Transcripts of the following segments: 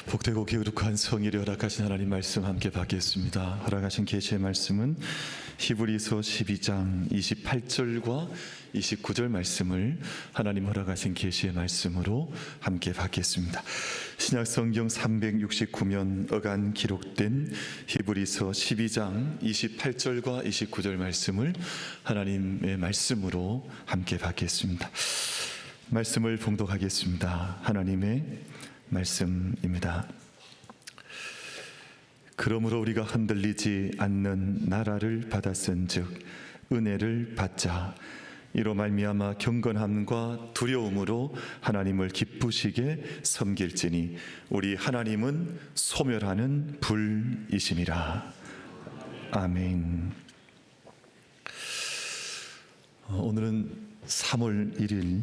복되고 거룩한 성일이 허락하신 하나님 말씀 함께 받겠습니다. 허락하신 계시의 말씀은 히브리서 12장 28절과 29절 말씀을 하나님 허락하신 계시의 말씀으로 함께 받겠습니다. 신약성경 369면 어간 기록된 히브리서 12장 28절과 29절 말씀을 하나님의 말씀으로 함께 받겠습니다. 말씀을 봉독하겠습니다. 하나님의 말씀입니다. 그러므로 우리가 흔들리지 않는 나라를 받았은즉 은혜를 받자. 이로 말미암아 경건함과 두려움으로 하나님을 기쁘시게 섬길지니 우리 하나님은 소멸하는 불이심이라. 아멘. 오늘은 3월 1일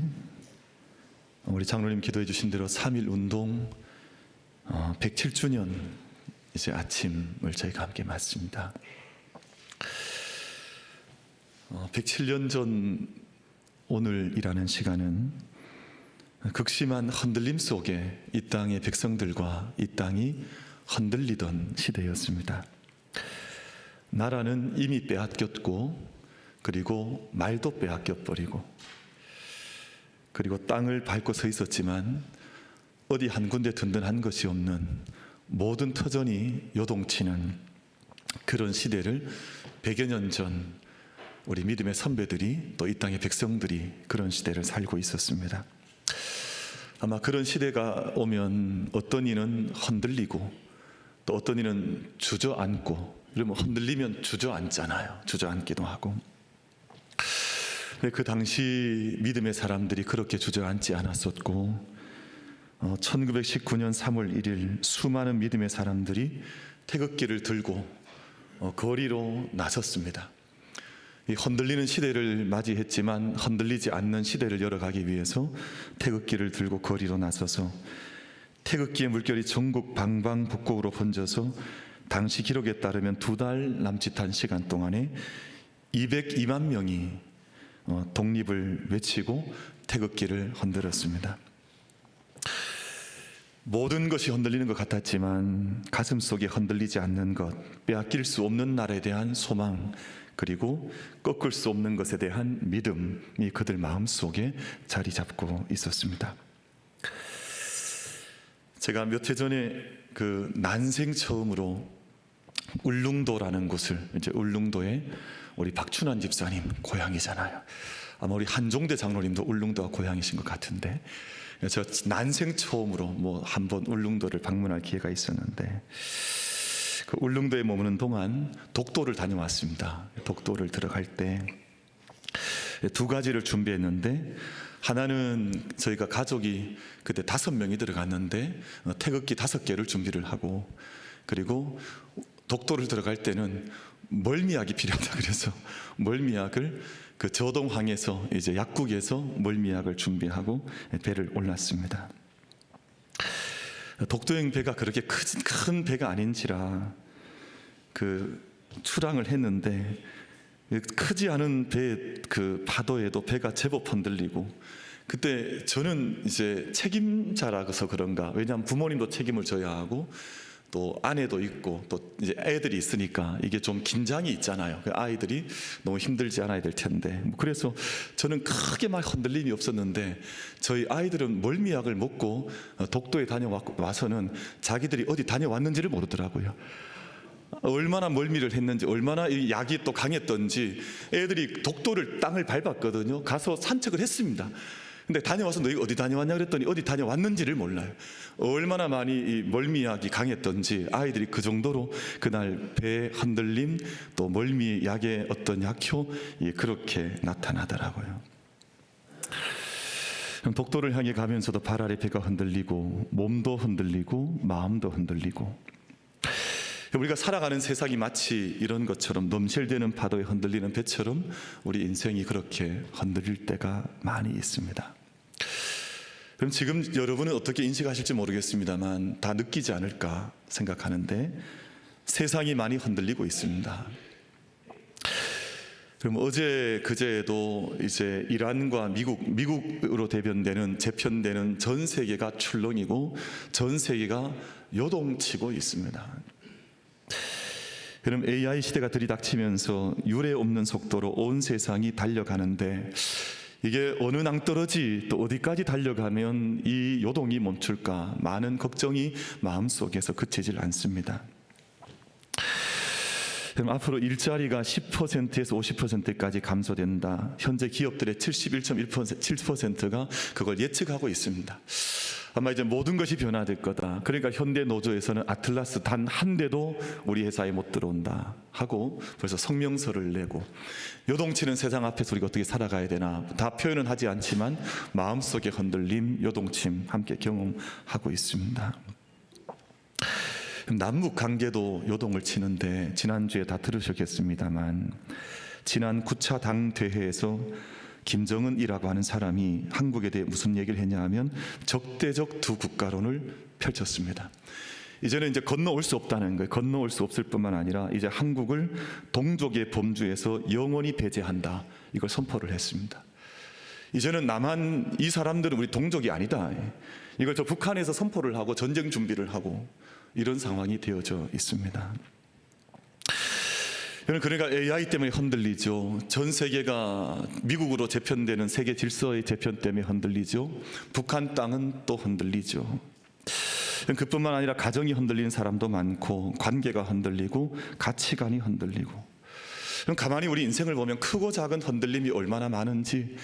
우리 장로님 기도해 주신 대로 3.1 운동 107주년 이제 아침을 저희가 함께 맞습니다. 107년 전 오늘이라는 시간은 극심한 흔들림 속에 이 땅의 백성들과 이 땅이 흔들리던 시대였습니다. 나라는 이미 빼앗겼고 그리고 말도 빼앗겨버리고 그리고 땅을 밟고 서 있었지만 어디 한 군데 든든한 것이 없는 모든 터전이 요동치는 그런 시대를 100여 년 전 우리 믿음의 선배들이 또 이 땅의 백성들이 그런 시대를 살고 있었습니다. 아마 그런 시대가 오면 어떤 이는 흔들리고 또 어떤 이는 주저앉고, 그러면 흔들리면 주저앉잖아요. 주저앉기도 하고. 그 당시 믿음의 사람들이 그렇게 주저앉지 않았었고 1919년 3월 1일 수많은 믿음의 사람들이 태극기를 들고 거리로 나섰습니다. 이 흔들리는 시대를 맞이했지만 흔들리지 않는 시대를 열어가기 위해서 태극기를 들고 거리로 나서서 태극기의 물결이 전국 방방곡곡으로 번져서 당시 기록에 따르면 2달 남짓한 시간 동안에 202만 명이 독립을 외치고 태극기를 흔들었습니다. 모든 것이 흔들리는 것 같았지만 가슴 속에 흔들리지 않는 것, 빼앗길 수 없는 나라에 대한 소망, 그리고 꺾을 수 없는 것에 대한 믿음이 그들 마음속에 자리 잡고 있었습니다. 제가 몇 해 전에 그 난생 처음으로 울릉도라는 곳을, 이제 울릉도에 우리 박춘환 집사님 고향이잖아요. 아마 우리 한종대 장로님도 울릉도가 고향이신 것 같은데, 저 난생 처음으로 한번 울릉도를 방문할 기회가 있었는데, 그 울릉도에 머무는 동안 독도를 다녀왔습니다. 독도를 들어갈 때 2가지를 준비했는데, 하나는 저희가 가족이 그때 5명이 들어갔는데 태극기 5개를 준비를 하고, 그리고 독도를 들어갈 때는 멀미약이 필요하다 그래서 멀미약을 그 저동항에서 이제 약국에서 멀미약을 준비하고 배를 올랐습니다. 독도행 배가 그렇게 큰 배가 아닌지라 그 출항을 했는데 크지 않은 배 그 파도에도 배가 제법 흔들리고, 그때 저는 이제 책임자라서 그런가, 왜냐하면 부모님도 책임을 져야 하고 또 아내도 있고 또 이제 애들이 있으니까 이게 좀 긴장이 있잖아요. 아이들이 너무 힘들지 않아야 될 텐데, 그래서 저는 크게 막 흔들림이 없었는데 저희 아이들은 멀미약을 먹고 독도에 다녀와서는 자기들이 어디 다녀왔는지를 모르더라고요. 얼마나 멀미를 했는지, 얼마나 이 약이 또 강했던지. 애들이 독도를 땅을 밟았거든요. 가서 산책을 했습니다. 근데 다녀와서 너희 어디 다녀왔냐 그랬더니 어디 다녀왔는지를 몰라요. 얼마나 많이 이 멀미약이 강했던지 아이들이 그 정도로 그날 배 흔들림 또 멀미 약의 어떤 약효, 그렇게 나타나더라고요. 독도를 향해 가면서도 발 아래 배가 흔들리고 몸도 흔들리고 마음도 흔들리고, 우리가 살아가는 세상이 마치 이런 것처럼 넘실대는 파도에 흔들리는 배처럼 우리 인생이 그렇게 흔들릴 때가 많이 있습니다. 그럼 지금 여러분은 어떻게 인식하실지 모르겠습니다만 다 느끼지 않을까 생각하는데 세상이 많이 흔들리고 있습니다. 그럼 어제 그제에도 이제 이란과 미국으로 대변되는 재편되는 전 세계가 출렁이고 전 세계가 요동치고 있습니다. 그럼 AI 시대가 들이닥치면서 유례 없는 속도로 온 세상이 달려가는데 이게 어느 낭떠러지 또 어디까지 달려가면 이 요동이 멈출까 많은 걱정이 마음속에서 그치질 않습니다. 그럼 앞으로 일자리가 10%에서 50%까지 감소된다. 현재 기업들의 71.7%가 그걸 예측하고 있습니다. 아마 이제 모든 것이 변화될 거다. 그러니까 현대 노조에서는 아틀라스 단 한 대도 우리 회사에 못 들어온다 하고 벌써 성명서를 내고 요동치는 세상 앞에서 우리가 어떻게 살아가야 되나 다 표현은 하지 않지만 마음속의 흔들림, 요동침 함께 경험하고 있습니다. 남북 관계도 요동을 치는데 지난주에 다 들으셨겠습니다만 지난 9차 당대회에서 김정은이라고 하는 사람이 한국에 대해 무슨 얘기를 했냐 하면 적대적 두 국가론을 펼쳤습니다. 이제는 이제 건너올 수 없다는 거예요. 건너올 수 없을 뿐만 아니라 이제 한국을 동족의 범주에서 영원히 배제한다. 이걸 선포를 했습니다. 이제는 남한 이 사람들은 우리 동족이 아니다. 이걸 저 북한에서 선포를 하고 전쟁 준비를 하고 이런 상황이 되어져 있습니다. 그러니까 AI 때문에 흔들리죠. 전 세계가 미국으로 재편되는 세계 질서의 재편 때문에 흔들리죠. 북한 땅은 또 흔들리죠. 그뿐만 아니라 가정이 흔들리는 사람도 많고 관계가 흔들리고 가치관이 흔들리고 그럼 가만히 우리 인생을 보면 크고 작은 흔들림이 얼마나 많은지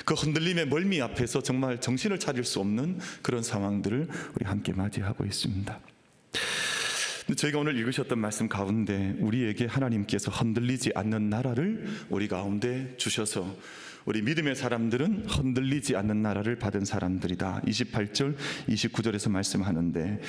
그 흔들림의 멀미 앞에서 정말 정신을 차릴 수 없는 그런 상황들을 우리 함께 맞이하고 있습니다. 저희가 오늘 읽으셨던 말씀 가운데 우리에게 하나님께서 흔들리지 않는 나라를 우리 가운데 주셔서 우리 믿음의 사람들은 흔들리지 않는 나라를 받은 사람들이다. 28절, 29절에서 말씀하는데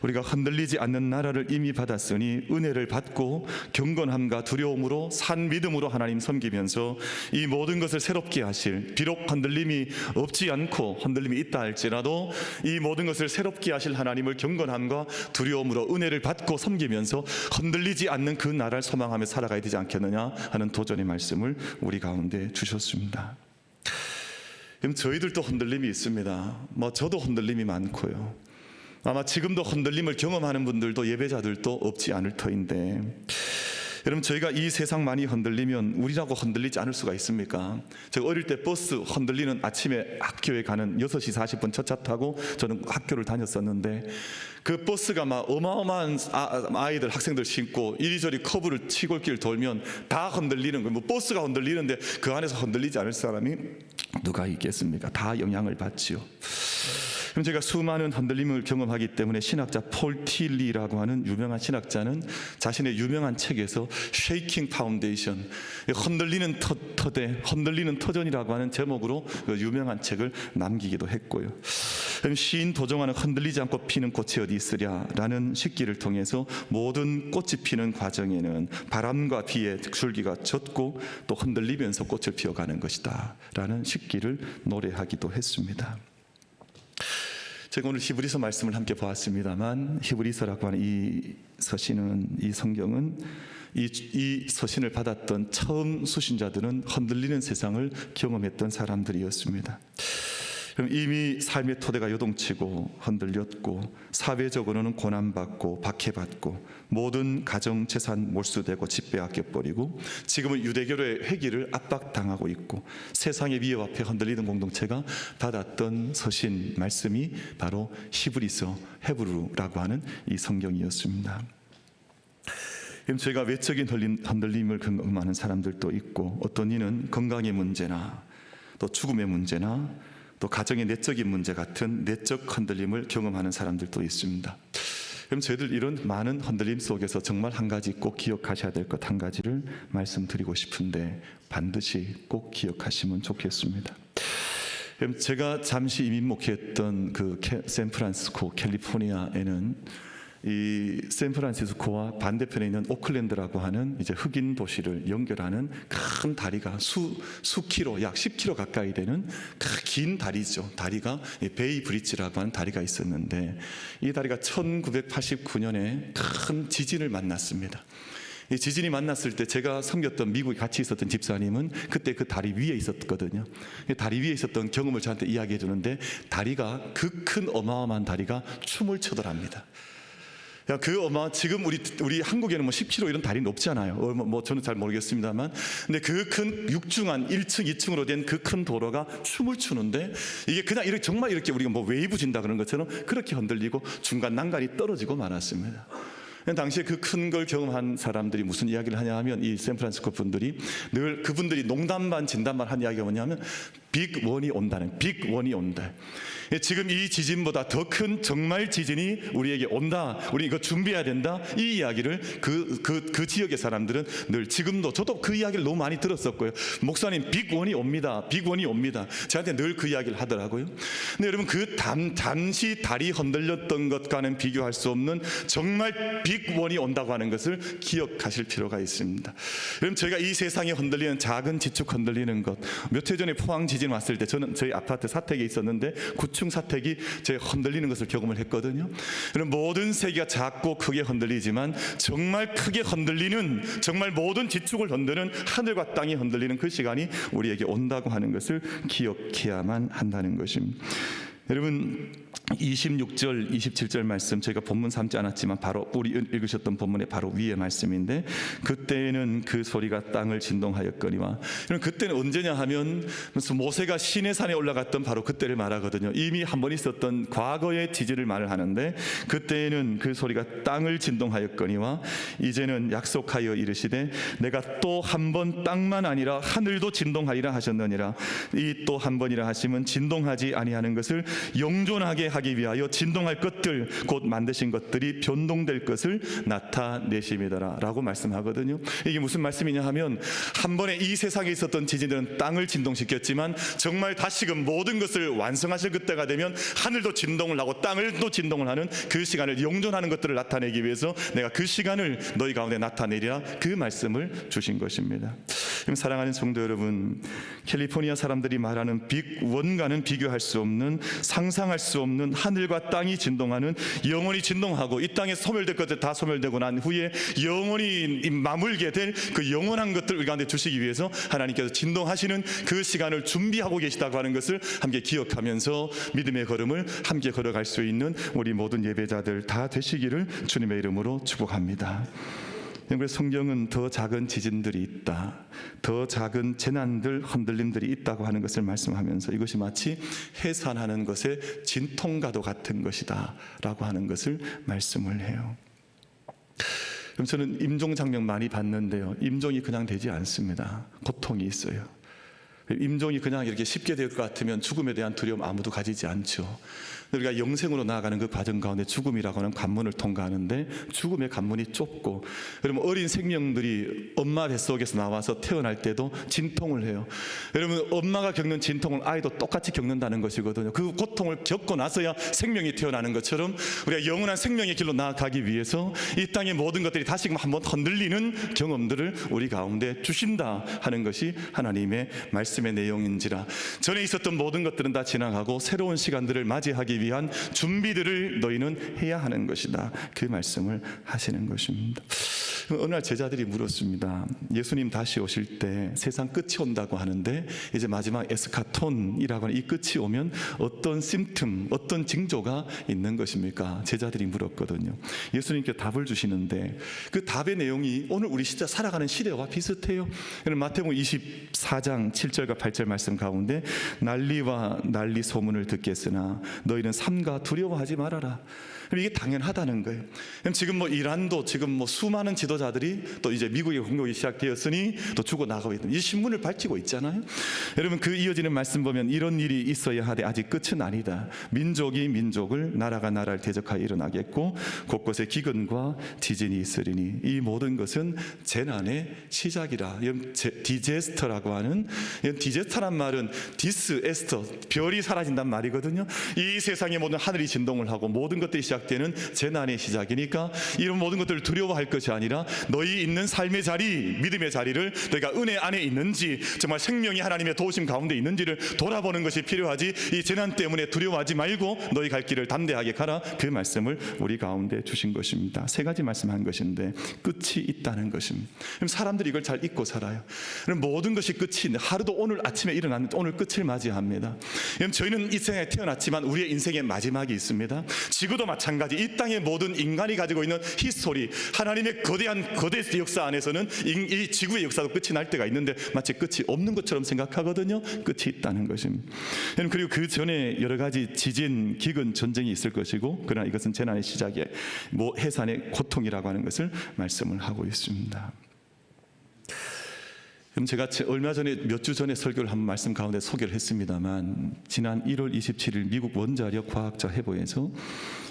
우리가 흔들리지 않는 나라를 이미 받았으니 은혜를 받고 경건함과 두려움으로 산 믿음으로 하나님 섬기면서 이 모든 것을 새롭게 하실 비록 흔들림이 없지 않고 흔들림이 있다 할지라도 이 모든 것을 새롭게 하실 하나님을 경건함과 두려움으로 은혜를 받고 섬기면서 흔들리지 않는 그 나라를 소망하며 살아가야 되지 않겠느냐 하는 도전의 말씀을 우리 가운데 주셨습니다. 그럼 저희들도 흔들림이 있습니다. 저도 흔들림이 많고요. 아마 지금도 흔들림을 경험하는 분들도 예배자들도 없지 않을 터인데 여러분 저희가 이 세상 많이 흔들리면 우리라고 흔들리지 않을 수가 있습니까? 제가 어릴 때 버스 흔들리는 아침에 학교에 가는 6시 40분 첫 차 타고 저는 학교를 다녔었는데 그 버스가 막 어마어마한 아이들 학생들 싣고 이리저리 커브를 시골길 돌면 다 흔들리는 거예요. 버스가 흔들리는데 그 안에서 흔들리지 않을 사람이 누가 있겠습니까? 다 영향을 받지요. 그럼 제가 수많은 흔들림을 경험하기 때문에 신학자 폴 틸리라고 하는 유명한 신학자는 자신의 유명한 책에서 쉐이킹 파운데이션 흔들리는 터대 흔들리는 터전이라고 하는 제목으로 그 유명한 책을 남기기도 했고요. 시인 도정환은 흔들리지 않고 피는 꽃이 어디 있으랴라는 식기를 통해서 모든 꽃이 피는 과정에는 바람과 비에 줄기가 젖고 또 흔들리면서 꽃을 피워가는 것이다 라는 식기를 노래하기도 했습니다. 제가 오늘 히브리서 말씀을 함께 보았습니다만 히브리서라고 하는 이 서신은 이 성경은 이 서신을 받았던 처음 수신자들은 흔들리는 세상을 경험했던 사람들이었습니다. 그럼 이미 삶의 토대가 요동치고 흔들렸고 사회적으로는 고난받고 박해받고 모든 가정 재산 몰수되고 집 빼앗겨버리고 지금은 유대교의 회기를 압박당하고 있고 세상의 위협 앞에 흔들리는 공동체가 받았던 서신 말씀이 바로 히브리서 헤브루라고 하는 이 성경이었습니다. 그럼 저희가 외적인 흔들림을 경험하는 사람들도 있고 어떤 이는 건강의 문제나 또 죽음의 문제나 또 가정의 내적인 문제 같은 내적 흔들림을 경험하는 사람들도 있습니다. 그럼 저희들 이런 많은 흔들림 속에서 정말 한 가지 꼭 기억하셔야 될 것 한 가지를 말씀드리고 싶은데 반드시 꼭 기억하시면 좋겠습니다. 그럼 제가 잠시 이민 목회했던 그 샌프란시스코 캘리포니아에는 이 샌프란시스코와 반대편에 있는 오클랜드라고 하는 이제 흑인 도시를 연결하는 큰 다리가 수 킬로 약 10킬로 가까이 되는 긴 다리죠. 다리가 베이 브릿지라고 하는 다리가 있었는데 이 다리가 1989년에 큰 지진을 만났습니다. 이 지진이 만났을 때 제가 섬겼던 미국에 같이 있었던 집사님은 그때 그 다리 위에 있었거든요. 다리 위에 있었던 경험을 저한테 이야기해 주는데, 다리가, 그 큰 어마어마한 다리가 춤을 추더랍니다. 지금 우리 한국에는 뭐 10km 이런 다리는 없잖아요. 뭐 저는 잘 모르겠습니다만, 근데 그 큰 육중한 1층, 2층으로 된 그 큰 도로가 춤을 추는데, 이게 그냥 이렇게 정말 이렇게 우리가 뭐 웨이브 진다 그런 것처럼 그렇게 흔들리고 중간 난간이 떨어지고 말았습니다. 당시에 그 큰 걸 경험한 사람들이 무슨 이야기를 하냐 하면, 이 샌프란시스코 분들이 늘 그분들이 농담 반 진담 반 한 이야기가 뭐냐면, 빅원이 온다는, 빅원이 온다. 지금 이 지진보다 더 큰 정말 지진이 우리에게 온다, 우리 이거 준비해야 된다, 이 이야기를 그 지역의 사람들은 늘, 지금도 저도 그 이야기를 너무 많이 들었었고요. 목사님, 빅원이 옵니다, 빅원이 옵니다, 저한테 늘 그 이야기를 하더라고요. 근데 여러분, 그 잠시 다리 흔들렸던 것과는 비교할 수 없는 정말 빅원이 온다고 하는 것을 기억하실 필요가 있습니다. 여러분, 저희가 이 세상에 흔들리는 작은 지축 흔들리는 것, 몇 해 전에 포항 지진 왔을 때 저는 저희 아파트 사택에 있었는데 9층 사택이 제가 흔들리는 것을 경험을 했거든요. 여러분, 모든 세계가 작고 크게 흔들리지만 정말 크게 흔들리는, 정말 모든 지축을 흔드는, 하늘과 땅이 흔들리는 그 시간이 우리에게 온다고 하는 것을 기억해야만 한다는 것입니다. 여러분, 26절, 27절 말씀 저희가 본문 삼지 않았지만 바로 우리 읽으셨던 본문의 바로 위의 말씀인데, 그때에는 그 소리가 땅을 진동하였거니와. 그때는 언제냐 하면 모세가 시내산에 올라갔던 바로 그때를 말하거든요. 이미 한 번 있었던 과거의 지진을 말을 하는데, 그때에는 그 소리가 땅을 진동하였거니와 이제는 약속하여 이르시되 내가 또 한 번 땅만 아니라 하늘도 진동하리라 하셨느니라. 이 또 한 번이라 하심은 진동하지 아니하는 것을 영존하게 하기 위하여 진동할 것들, 곧 만드신 것들이 변동될 것을 나타내심이더라 라고 말씀하거든요. 이게 무슨 말씀이냐 하면, 한 번에 이 세상에 있었던 지진들은 땅을 진동시켰지만 정말 다시금 모든 것을 완성하실 그때가 되면 하늘도 진동을 하고 땅을도 진동을 하는 그 시간을, 영존하는 것들을 나타내기 위해서 내가 그 시간을 너희 가운데 나타내리라, 그 말씀을 주신 것입니다. 사랑하는 성도 여러분, 캘리포니아 사람들이 말하는 빅원과는 비교할 수 없는, 상상할 수 없는 하늘과 땅이 진동하는, 영원히 진동하고 이 땅에 소멸될 것들 다 소멸되고 난 후에 영원히 머물게 될 그 영원한 것들 우리 가운데 주시기 위해서 하나님께서 진동하시는 그 시간을 준비하고 계시다고 하는 것을 함께 기억하면서 믿음의 걸음을 함께 걸어갈 수 있는 우리 모든 예배자들 다 되시기를 주님의 이름으로 축복합니다. 그래서 성경은 더 작은 지진들이 있다, 더 작은 재난들, 흔들림들이 있다고 하는 것을 말씀하면서 이것이 마치 해산하는 것의 진통과도 같은 것이다 라고 하는 것을 말씀을 해요. 그럼 저는 임종 장면 많이 봤는데요, 임종이 그냥 되지 않습니다. 고통이 있어요. 임종이 그냥 이렇게 쉽게 될 것 같으면 죽음에 대한 두려움 아무도 가지지 않죠. 우리가 영생으로 나아가는 그 과정 가운데 죽음이라고 하는 관문을 통과하는데, 죽음의 관문이 좁고, 여러분, 어린 생명들이 엄마 뱃속에서 나와서 태어날 때도 진통을 해요. 여러분, 엄마가 겪는 진통을 아이도 똑같이 겪는다는 것이거든요. 그 고통을 겪고 나서야 생명이 태어나는 것처럼 우리가 영원한 생명의 길로 나아가기 위해서 이 땅의 모든 것들이 다시금 한번 흔들리는 경험들을 우리 가운데 주신다 하는 것이 하나님의 말씀의 내용인지라, 전에 있었던 모든 것들은 다 지나가고 새로운 시간들을 맞이하기 위한 준비들을 너희는 해야 하는 것이다, 그 말씀을 하시는 것입니다. 어느 날 제자들이 물었습니다. 예수님 다시 오실 때 세상 끝이 온다고 하는데, 이제 마지막 에스카톤이라고 하는 이 끝이 오면 어떤 심틈, 어떤 징조가 있는 것입니까? 제자들이 물었거든요. 예수님께 답을 주시는데 그 답의 내용이 오늘 우리 진짜 살아가는 시대와 비슷해요. 마태복음 24장 7절과 8절 말씀 가운데, 난리와 난리 소문을 듣겠으나 너희는 삼가 두려워하지 말아라. 이게 당연하다는 거예요. 지금 이란도 지금 수많은 지도자들이 또 이제 미국의 공격이 시작되었으니 또 죽어나가고 있는 이 신문을 밝히고 있잖아요. 여러분, 그 이어지는 말씀 보면 이런 일이 있어야 하되 아직 끝은 아니다. 민족이 민족을, 나라가 나라를 대적하여 일어나겠고 곳곳에 기근과 지진이 있으리니 이 모든 것은 재난의 시작이라. 디제스터라고 하는, 디제스터란 말은 디스에스터, 별이 사라진단 말이거든요. 이 세상의 모든 하늘이 진동을 하고 모든 것들이 시작되는 재난의 시작이니까 이런 모든 것들을 두려워할 것이 아니라 너희 있는 삶의 자리, 믿음의 자리를 너희가 은혜 안에 있는지, 정말 생명이 하나님의 도우심 가운데 있는지를 돌아보는 것이 필요하지, 이 재난 때문에 두려워하지 말고 너희 갈 길을 담대하게 가라. 그 말씀을 우리 가운데 주신 것입니다. 세 가지 말씀한 것인데 끝이 있다는 것입니다. 그럼 사람들이 이걸 잘 잊고 살아요. 그럼 모든 것이 끝이 있는데, 하루도 오늘 아침에 일어났는데 오늘 끝을 맞이합니다. 그럼 저희는 이 세상에 태어났지만 우리의 인생의 마지막이 있습니다. 지구도 마찬가지. 이 땅의 모든 인간이 가지고 있는 히스토리, 하나님의 거대한 거대 역사 안에서는 이 지구의 역사도 끝이 날 때가 있는데 마치 끝이 없는 것처럼 생각하거든요. 끝이 있다는 것입니다. 그리고 그 전에 여러 가지 지진, 기근, 전쟁이 있을 것이고, 그러나 이것은 재난의 시작에 해산의 고통이라고 하는 것을 말씀을 하고 있습니다. 그럼 제가 얼마 전에 몇 주 전에 설교를 한 말씀 가운데 소개를 했습니다만, 지난 1월 27일 미국 원자력 과학자 회보에서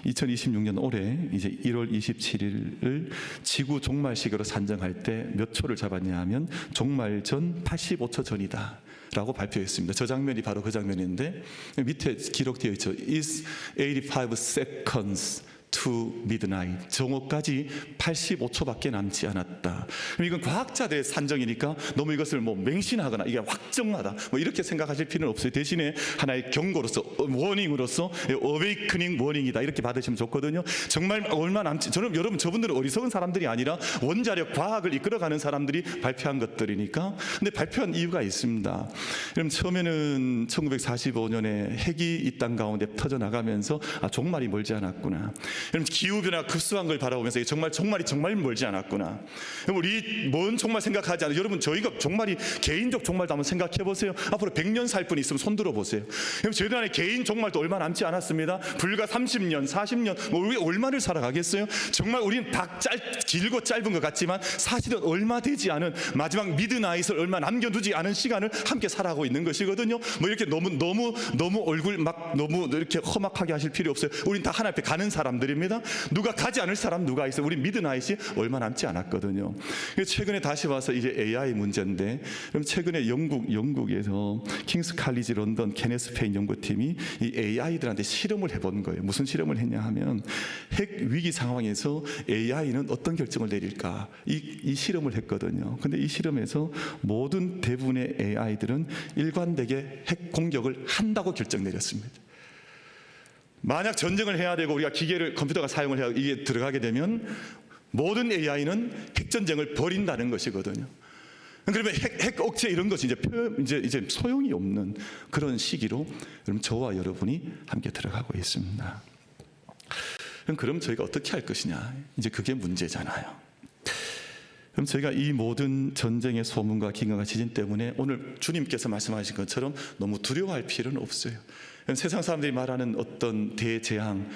2026년 올해 이제 1월 27일을 지구 종말시기로 산정할 때 몇 초를 잡았냐 하면 종말 전 85초 전이다 라고 발표했습니다. 저 장면이 바로 그 장면인데, 밑에 기록되어 있죠. Is 85 seconds to midnight. 정오까지 85초밖에 남지 않았다. 이건 과학자들의 산정이니까 너무 이것을 맹신하거나 이게 확정하다 이렇게 생각하실 필요는 없어요. 대신에 하나의 경고로서, 워닝으로서 어웨이크닝 워닝이다 이렇게 받으시면 좋거든요. 정말 얼마 남지, 여러분 저분들은 어리석은 사람들이 아니라 원자력 과학을 이끌어가는 사람들이 발표한 것들이니까. 근데 발표한 이유가 있습니다. 그럼 처음에는 1945년에 핵이 이 땅 가운데 터져나가면서 종말이 멀지 않았구나. 여러분 기후변화 급수한 걸 바라보면서 종말이 정말 멀지 않았구나. 우리 먼 종말 생각하지 않아요. 여러분 저희가 종말이 개인적 종말도 한번 생각해 보세요. 앞으로 100년 살 분 있으면 손 들어 보세요. 여러분 저희들 안에 개인 종말도 얼마 남지 않았습니다. 불과 30년, 40년 우리 얼마를 살아가겠어요? 정말 우리는 다 길고 짧은 것 같지만 사실은 얼마 되지 않은 마지막 미드나잇을 얼마 남겨두지 않은 시간을 함께 살아가고 있는 것이거든요. 이렇게 너무 얼굴 너무 이렇게 험악하게 하실 필요 없어요. 우린 다 하나님 앞에 가는 사람들입니다. 누가 가지 않을 사람 누가 있어요? 우리 미드나잇이 얼마 남지 않았거든요. 최근에 다시 와서 이제 AI 문제인데, 그럼 최근에 영국에서 킹스 칼리지 런던 케네스 페인 연구팀이 이 AI들한테 실험을 해본 거예요. 무슨 실험을 했냐 하면, 핵 위기 상황에서 AI는 어떤 결정을 내릴까, 이 실험을 했거든요. 근데 이 실험에서 모든 대부분의 AI들은 일관되게 핵 공격을 한다고 결정 내렸습니다. 만약 전쟁을 해야 되고 우리가 컴퓨터가 사용을 해야 이게 들어가게 되면 모든 AI는 핵전쟁을 벌인다는 것이거든요. 그러면 핵 억제 이런 것이 이제 소용이 없는 그런 시기로 그럼 저와 여러분이 함께 들어가고 있습니다. 그럼 저희가 어떻게 할 것이냐, 이제 그게 문제잖아요. 그럼 저희가 이 모든 전쟁의 소문과 기근과 지진 때문에 오늘 주님께서 말씀하신 것처럼 너무 두려워할 필요는 없어요. 세상 사람들이 말하는 어떤 대재앙,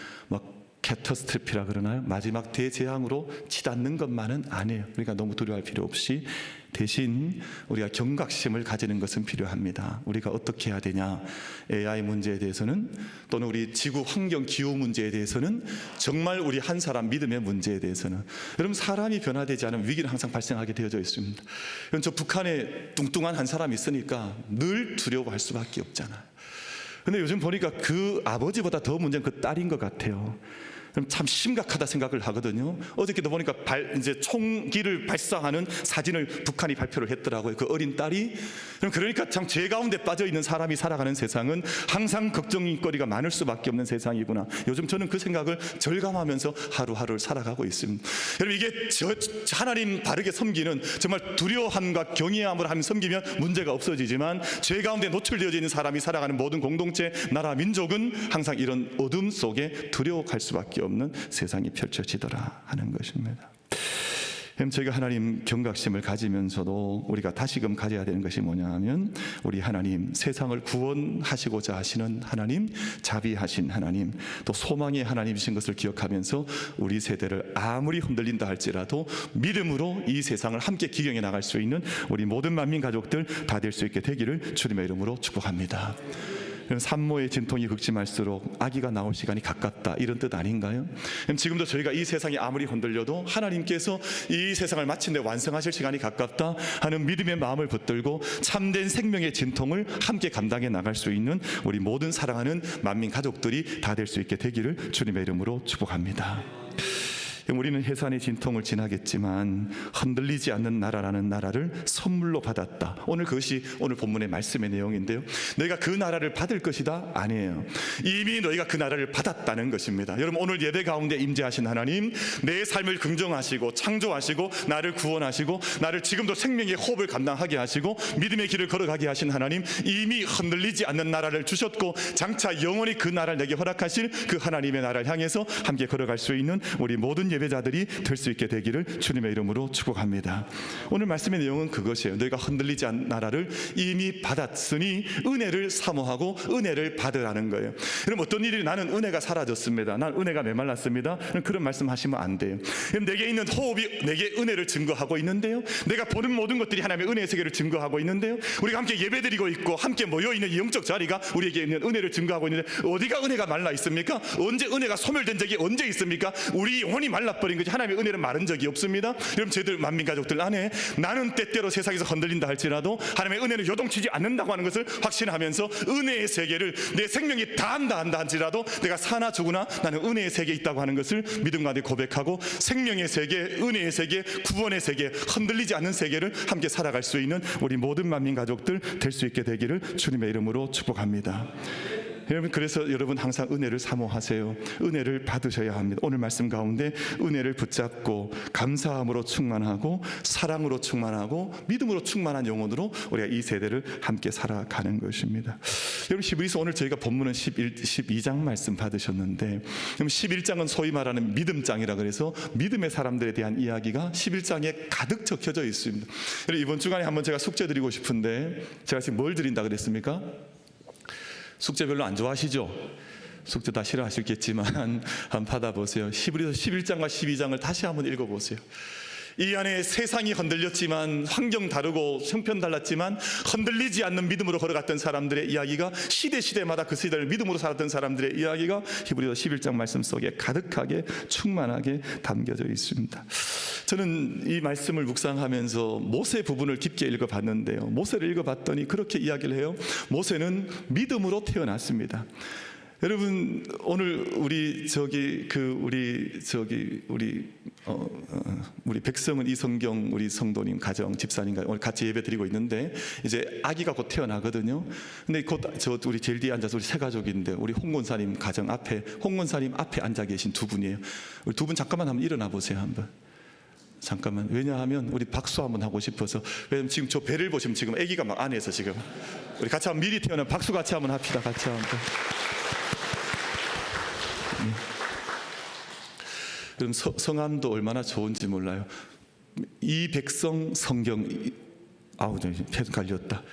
캐터스트로피라 그러나요? 마지막 대재앙으로 치닫는 것만은 아니에요. 그러니까 너무 두려워할 필요 없이 대신 우리가 경각심을 가지는 것은 필요합니다. 우리가 어떻게 해야 되냐? AI 문제에 대해서는, 또는 우리 지구 환경 기후 문제에 대해서는, 정말 우리 한 사람 믿음의 문제에 대해서는, 여러분 사람이 변화되지 않으면 위기는 항상 발생하게 되어져 있습니다. 저 북한에 뚱뚱한 한 사람이 있으니까 늘 두려워할 수밖에 없잖아요. 근데 요즘 보니까 그 아버지보다 더 문제는 그 딸인 것 같아요. 참 심각하다 생각을 하거든요. 어저께도 보니까 이제 총기를 발사하는 사진을 북한이 발표를 했더라고요. 그 어린 딸이. 그러니까 참 죄 가운데 빠져 있는 사람이 살아가는 세상은 항상 걱정거리가 많을 수밖에 없는 세상이구나. 요즘 저는 그 생각을 절감하면서 하루하루를 살아가고 있습니다. 여러분 이게 하나님 바르게 섬기는, 정말 두려움과 경외함으로 하면 섬기면 문제가 없어지지만, 죄 가운데 노출되어 있는 사람이 살아가는 모든 공동체, 나라, 민족은 항상 이런 어둠 속에 두려워할 수밖에 없는 세상이 펼쳐지더라 하는 것입니다. 그럼 저희가 하나님 경각심을 가지면서도 우리가 다시금 가져야 되는 것이 뭐냐 하면, 우리 하나님, 세상을 구원하시고자 하시는 하나님, 자비하신 하나님, 또 소망의 하나님이신 것을 기억하면서 우리 세대를 아무리 흔들린다 할지라도 믿음으로 이 세상을 함께 기경해 나갈 수 있는 우리 모든 만민 가족들 다 될 수 있게 되기를 주님의 이름으로 축복합니다. 산모의 진통이 극심할수록 아기가 나올 시간이 가깝다, 이런 뜻 아닌가요? 지금도 저희가 이 세상이 아무리 흔들려도 하나님께서 이 세상을 마침내 완성하실 시간이 가깝다 하는 믿음의 마음을 붙들고 참된 생명의 진통을 함께 감당해 나갈 수 있는 우리 모든 사랑하는 만민 가족들이 다 될 수 있게 되기를 주님의 이름으로 축복합니다. 우리는 해산의 진통을 지나겠지만 흔들리지 않는 나라라는 나라를 선물로 받았다. 오늘 그것이 오늘 본문의 말씀의 내용인데요. 너희가 그 나라를 받을 것이다? 아니에요. 이미 너희가 그 나라를 받았다는 것입니다. 여러분, 오늘 예배 가운데 임재하신 하나님, 내 삶을 긍정하시고 창조하시고 나를 구원하시고 나를 지금도 생명의 호흡을 감당하게 하시고 믿음의 길을 걸어가게 하신 하나님, 이미 흔들리지 않는 나라를 주셨고 장차 영원히 그 나라를 내게 허락하실 그 하나님의 나라를 향해서 함께 걸어갈 수 있는 우리 모든 예배자들이 될 수 있게 되기를 주님의 이름으로 축복합니다. 오늘 말씀의 내용은 그것이에요. 너희가 흔들리지 않는 나라를 이미 받았으니 은혜를 사모하고 은혜를 받으라는 거예요. 그럼 어떤 일이, 나는 은혜가 사라졌습니다, 난 은혜가 메말랐습니다, 그런 말씀하시면 안 돼요. 그럼 내게 있는 호흡이 내게 은혜를 증거하고 있는데요, 내가 보는 모든 것들이 하나님의 은혜의 세계를 증거하고 있는데요, 우리가 함께 예배드리고 있고 함께 모여있는 이 영적 자리가 우리에게 있는 은혜를 증거하고 있는데, 어디가 은혜가 말라 있습니까? 언제 은혜가 소멸된 적이 언제 있습니까? 우리 영혼이 말라버린 거지 하나님의 은혜는 마른 적이 없습니다. 여러분, 저희들 만민가족들 안에 나는 때때로 세상에서 흔들린다 할지라도 하나님의 은혜는 요동치지 않는다고 하는 것을 확신하면서 은혜의 세계를 내 생명이 다 한다 할지라도 내가 사나 죽으나 나는 은혜의 세계에 있다고 하는 것을 믿음 가운데 고백하고 생명의 세계, 은혜의 세계, 구원의 세계, 흔들리지 않는 세계를 함께 살아갈 수 있는 우리 모든 만민가족들 될 수 있게 되기를 주님의 이름으로 축복합니다. 여러분, 그래서 여러분 항상 은혜를 사모하세요. 은혜를 받으셔야 합니다. 오늘 말씀 가운데 은혜를 붙잡고 감사함으로 충만하고 사랑으로 충만하고 믿음으로 충만한 영혼으로 우리가 이 세대를 함께 살아가는 것입니다. 여러분, 히브리서 오늘 저희가 본문은 12장 말씀 받으셨는데, 그럼 11장은 소위 말하는 믿음장이라 그래서 믿음의 사람들에 대한 이야기가 11장에 가득 적혀져 있습니다. 이번 주간에 한번 제가 숙제 드리고 싶은데, 제가 지금 뭘 드린다 그랬습니까? 숙제 별로 안 좋아하시죠? 숙제 다 싫어하시겠지만 한번 받아보세요. 히브리서 11장과 12장을 다시 한번 읽어보세요. 이 안에 세상이 흔들렸지만, 환경 다르고 형편 달랐지만 흔들리지 않는 믿음으로 걸어갔던 사람들의 이야기가, 시대마다 그 시대를 믿음으로 살았던 사람들의 이야기가 히브리서 11장 말씀 속에 가득하게 충만하게 담겨져 있습니다. 저는 이 말씀을 묵상하면서 모세 부분을 깊게 읽어봤는데요, 모세를 읽어봤더니 그렇게 이야기를 해요. 모세는 믿음으로 태어났습니다. 여러분, 오늘 우리 백성은 이성경 우리 성도님 가정 집사님과 오늘 같이 예배 드리고 있는데, 이제 아기가 곧 태어나거든요. 근데 곧 우리 제일 뒤에 앉아서 우리 세 가족인데, 우리 홍권사님 가정 앞에, 홍권사님 앞에 앉아 계신 두 분이에요. 우리 두 분 잠깐만 한번 일어나 보세요. 한번 잠깐만. 왜냐하면 우리 박수 한번 하고 싶어서. 왜냐면 지금 저 배를 보시면 지금 아기가 막 안에서 지금, 우리 같이 한번 미리 태어난 박수 같이 한번 합시다. 같이 한번. 그럼 성함도 얼마나 좋은지 몰라요. 이 백성 성경, 패드 갈렸다.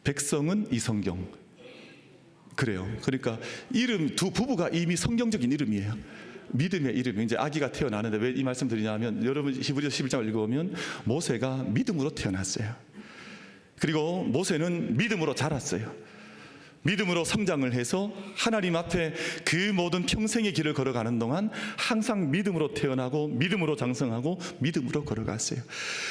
백성은 이성경. 그래요. 그러니까 이름, 두 부부가 이미 성경적인 이름이에요. 믿음의 이름이. 이제 아기가 태어나는데 왜 이 말씀 드리냐면, 여러분 히브리서 11장을 읽어보면 모세가 믿음으로 태어났어요. 그리고 모세는 믿음으로 자랐어요. 믿음으로 성장을 해서 하나님 앞에 그 모든 평생의 길을 걸어가는 동안 항상 믿음으로 태어나고 믿음으로 장성하고 믿음으로 걸어갔어요.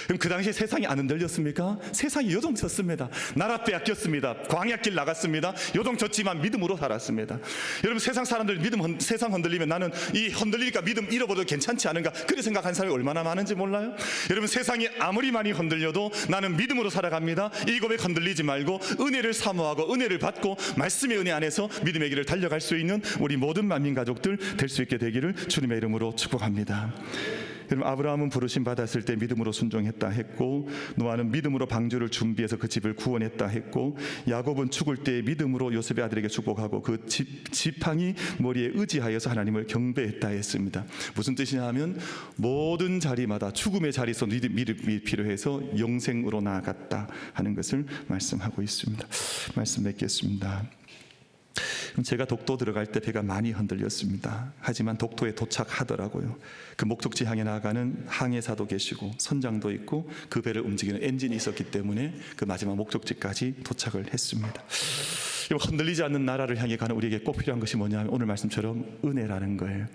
그럼 그 당시에 세상이 안 흔들렸습니까? 세상이 요동쳤습니다. 나라 빼앗겼습니다. 광야길 나갔습니다. 요동쳤지만 믿음으로 살았습니다. 여러분, 세상 사람들 세상 흔들리면 나는 이 흔들리니까 믿음 잃어버려도 괜찮지 않은가, 그렇게 생각하는 사람이 얼마나 많은지 몰라요? 여러분, 세상이 아무리 많이 흔들려도 나는 믿음으로 살아갑니다. 이 고백 흔들리지 말고 은혜를 사모하고 은혜를 받고 말씀의 은혜 안에서 믿음의 길을 달려갈 수 있는 우리 모든 만민 가족들 될 수 있게 되기를 주님의 이름으로 축복합니다. 여러분, 아브라함은 부르심 받았을 때 믿음으로 순종했다 했고, 노아는 믿음으로 방주를 준비해서 그 집을 구원했다 했고, 야곱은 죽을 때 믿음으로 요셉의 아들에게 축복하고 그 지팡이 머리에 의지하여서 하나님을 경배했다 했습니다. 무슨 뜻이냐 하면, 모든 자리마다 죽음의 자리에서 믿음이 필요해서 영생으로 나아갔다 하는 것을 말씀하고 있습니다. 말씀 맺겠습니다. 제가 독도 들어갈 때 배가 많이 흔들렸습니다. 하지만 독도에 도착하더라고요. 그 목적지 향해 나아가는 항해사도 계시고 선장도 있고 그 배를 움직이는 엔진이 있었기 때문에 그 마지막 목적지까지 도착을 했습니다. 흔들리지 않는 나라를 향해 가는 우리에게 꼭 필요한 것이 뭐냐면 오늘 말씀처럼 은혜라는 거예요.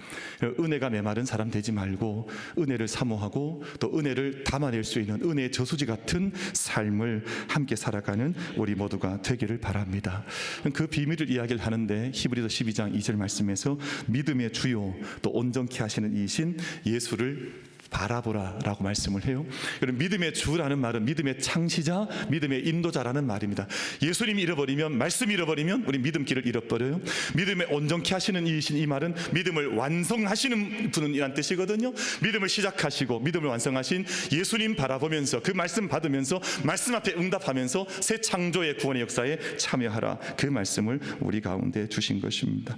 은혜가 메마른 사람 되지 말고 은혜를 사모하고 또 은혜를 담아낼 수 있는 은혜의 저수지 같은 삶을 함께 살아가는 우리 모두가 되기를 바랍니다. 그 비밀을 이야기를 하는데 히브리서 12장 2절 말씀에서 믿음의 주요 또 온전케 하시는 이신 예수를 바라보라라고 말씀을 해요. 여러분, 믿음의 주라는 말은 믿음의 창시자, 믿음의 인도자라는 말입니다. 예수님이 잃어버리면, 말씀이 잃어버리면 우리 믿음길을 잃어버려요. 믿음의 온전케 하시는 이이신, 이 말은 믿음을 완성하시는 분이란 뜻이거든요. 믿음을 시작하시고 믿음을 완성하신 예수님 바라보면서 그 말씀 받으면서 말씀 앞에 응답하면서 새 창조의 구원의 역사에 참여하라, 그 말씀을 우리 가운데 주신 것입니다.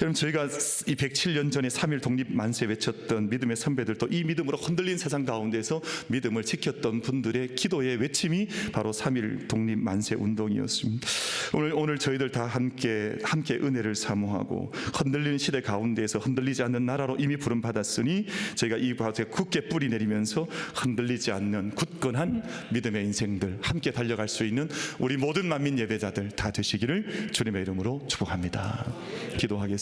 여러분, 저희가 이 107년 전에 3.1 독립 만세 외쳤던 믿음의 선배들도 이 믿음으로 흔들린 세상 가운데서 믿음을 지켰던 분들의 기도의 외침이 바로 3.1 독립 만세 운동이었습니다. 오늘 저희들 다 함께 은혜를 사모하고 흔들리는 시대 가운데에서 흔들리지 않는 나라로 이미 부름 받았으니 저희가 이 밭에 굳게 뿌리 내리면서 흔들리지 않는 굳건한 믿음의 인생들 함께 달려갈 수 있는 우리 모든 만민 예배자들 다 되시기를 주님의 이름으로 축복합니다. 기도하겠습니다.